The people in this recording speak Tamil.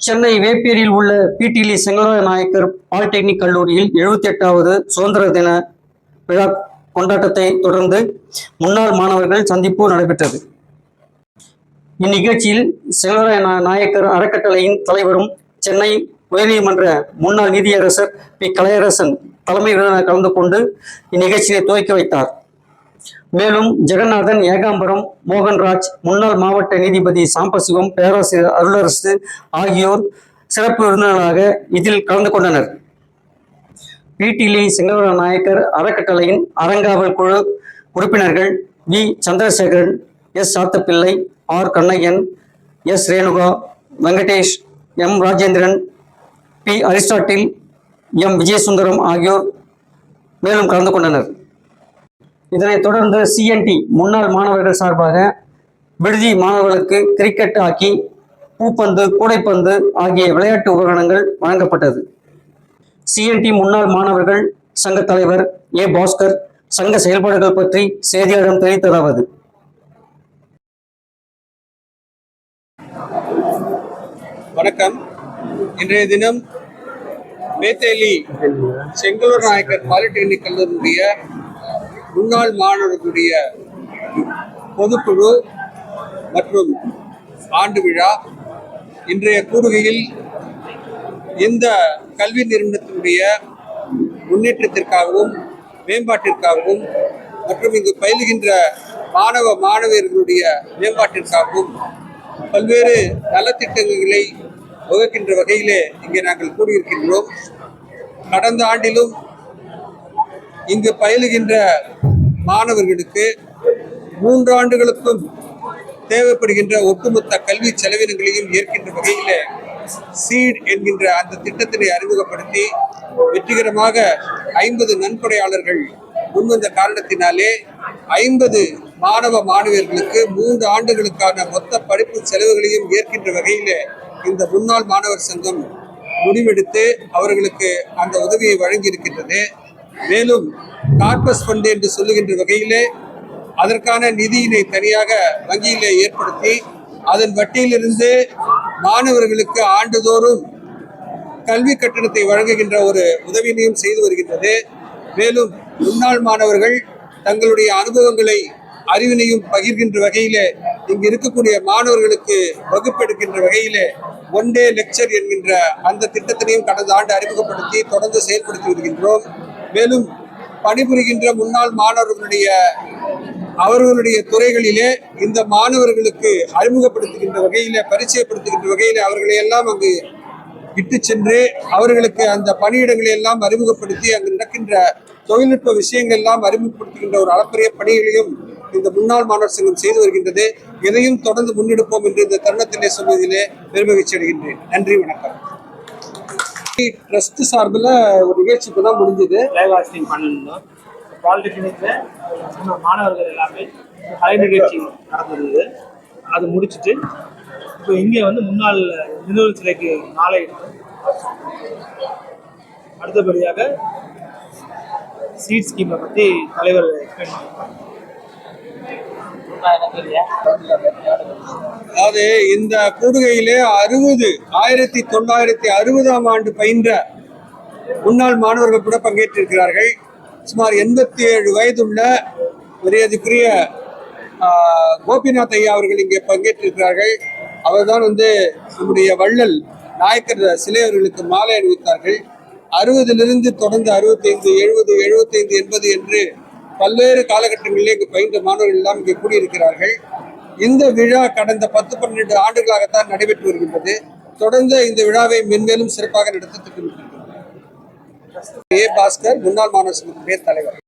சென்னை வேப்பேரியில் உள்ள பிடிலி செங்கல்வர நாயக்கர் பாலிடெக்னிக் கல்லூரியில் 78வது சுதந்திர தின விழா கொண்டாட்டத்தை தொடர்ந்து முன்னாள் மாணவர்கள் சந்திப்பு நடைபெற்றது. இந்நிகழ்ச்சியில் செங்கல்வர நாயக்கர் அறக்கட்டளையின் தலைவரும் சென்னை உயர்நீதிமன்ற முன்னாள் நீதியரசர் பி. கலையரசன் தலைமை விருந்தினர் கலந்து கொண்டு இந்நிகழ்ச்சியை துவக்கி வைத்தார். மேலும் ஜெகநாதன், ஏகாம்பரம், மோகன்ராஜ், முன்னாள் மாவட்ட நீதிபதி சாம்பசிவம், பேராசிரியர் அருளரசு ஆகியோர் சிறப்பு விருந்தினராக இதில் கலந்து கொண்டனர். பிடிலி செங்கல்வர நாயக்கர் அறக்கட்டளையின் அறங்காவல் குழு உறுப்பினர்கள் V. Chandrasekaran, S. Sathappillai, R. Kannaiyan, S. Renuka, Venkatesh, M. Rajendran, P. Aristotle, M. Vijayasundaram ஆகியோர் மேலும் கலந்து கொண்டனர். இதனைத் தொடர்ந்து CNT முன்னாள் மாணவர்கள் சார்பாக விடுதி மாணவர்களுக்கு கிரிக்கெட், ஹாக்கி, பூப்பந்து, கூடைப்பந்து ஆகிய விளையாட்டு உபகரணங்கள் வழங்கப்பட்டது. CNT முன்னாள் மாணவர்கள் சங்க தலைவர் ஏ. பாஸ்கர் சங்க செயல்பாடுகள் பற்றி செய்தியாளரிடம் தெரிவித்ததாவது: வணக்கம். இன்றைய தினம் பேத்தேலி செங்கல்வர நாயக்கர் பாலிடெக்னிக் கல்லூரியுடைய முன்னாள் மாணவர்களுடைய பொதுக்குழு மற்றும் ஆண்டு விழா இன்றைய கூடுகையில் இந்த கல்வி நிறுவனத்தினுடைய முன்னேற்றத்திற்காகவும் மேம்பாட்டிற்காகவும் மற்றும் இங்கு பயிலுகின்ற மாணவ மாணவியர்களுடைய மேம்பாட்டிற்காகவும் பல்வேறு நலத்திட்டங்களை வகுக்கின்ற வகையிலே இங்கே நாங்கள் கூடியிருக்கின்றோம். கடந்த ஆண்டிலும் இங்கு பயிலுகின்ற மாணவர்களுக்கு 3 ஆண்டுகளுக்கும் தேவைப்படுகின்ற ஒட்டுமொத்த கல்வி செலவினங்களையும் ஏற்கின்ற வகையிலே சீட் என்கின்ற அந்த திட்டத்தினை அறிமுகப்படுத்தி வெற்றிகரமாக 50 நன்கொடையாளர்கள் முன்வந்த காரணத்தினாலே 50 மாணவ மாணவியர்களுக்கு 3 ஆண்டுகளுக்கான மொத்த படிப்பு செலவுகளையும் ஏற்கின்ற வகையிலே இந்த முன்னாள் மாணவர் சங்கம் முடிவெடுத்து அவர்களுக்கு அந்த உதவியை வழங்கி இருக்கின்றது. மேலும் கார்பஸ் ஃபண்ட் என்று சொல்லுகின்ற வகையிலே அதற்கான நிதியினை தனியாக வங்கியிலே ஏற்படுத்தி அதன் வட்டியிலிருந்து மாணவர்களுக்கு ஆண்டுதோறும் கல்வி கட்டணத்தை வழங்குகின்ற ஒரு உதவியினையும் செய்து வருகின்றது. மேலும் முன்னாள் மாணவர்கள் தங்களுடைய அனுபவங்களை அறிவினையும் பகிர்கின்ற வகையிலே இங்கு இருக்கக்கூடிய மாணவர்களுக்கு வகுப்பெடுக்கின்ற வகையிலே 1 day லெக்சர் என்கின்ற அந்த திட்டத்தினையும் கடந்த ஆண்டு அறிமுகப்படுத்தி தொடர்ந்து செயல்படுத்தி வருகின்றோம். மேலும் பணிபுரிகின்ற முன்னாள் மாணவர்களுடைய அவர்களுடைய துறைகளிலே இந்த மாணவர்களுக்கு அறிமுகப்படுத்துகின்ற வகையிலே பரிச்சயப்படுத்துகின்ற வகையிலே அவர்களை எல்லாம் அங்கு இட்டு சென்று அவர்களுக்கு அந்த பணியிடங்களை எல்லாம் அறிமுகப்படுத்தி அங்கு நடக்கின்ற தொழில்நுட்ப விஷயங்கள் எல்லாம் அறிமுகப்படுத்துகின்ற ஒரு அளப்பரிய பணிகளையும் இந்த முன்னாள் மாணவர் சங்கம் செய்து வருகின்றது. எதையும் தொடர்ந்து முன்னெடுப்போம் என்று இந்த தருணத்திலே சொல்வதிலே பெருமகிழ்ச்சி அடைகின்றேன். நன்றி, வணக்கம். ட்ரஸ்ட் சார்பில் ஒரு நிகழ்ச்சி இப்போ தான் முடிஞ்சது. லைவ் பண்ணிருந்தோம். பாலிடெக்னிக்ல மாணவர்கள் எல்லாமே கலை நிகழ்ச்சி நடந்தது. அது முடிச்சுட்டு இப்போ இங்கே வந்து முன்னாள் நினைவு சிலைக்கு நாளை அடுத்தபடியாக சீட் ஸ்கீமை பற்றி தலைவர் எக்ஸ்பிளைன் பண்ணியிருக்காங்க. அதாவது இந்த கூடுகையிலே 1960ஆம் ஆண்டு பயின்ற முன்னாள் மாணவர்கள் கூட பங்கேற்றிருக்கிறார்கள். சுமார் 87 வயதுள்ள மரியாதைக்குரிய கோபிநாத் ஐயா அவர்கள் இங்கே பங்கேற்றிருக்கிறார்கள். அவர்தான் நம்முடைய வள்ளல் நாயக்கர் சிலை அவர்களுக்கு மாலை அணிவித்தார்கள். 60லிருந்து தொடர்ந்து 65, 70, 75, 80 என்று பல்வேறு காலகட்டங்களிலே இங்கு பயின்ற மாணவர்கள் எல்லாம் இங்கே கூடியிருக்கிறார்கள். இந்த விழா கடந்த 10-12 ஆண்டுகளாகத்தான் நடைபெற்று வருகின்றது. தொடர்ந்து இந்த விழாவை மென்மேலும் சிறப்பாக நடத்த திட்டமிட்டிருக்கிறது. ஏ. பாஸ்கர் முன்னாள் மாணவர் சங்கத்தினுடைய தலைவர்.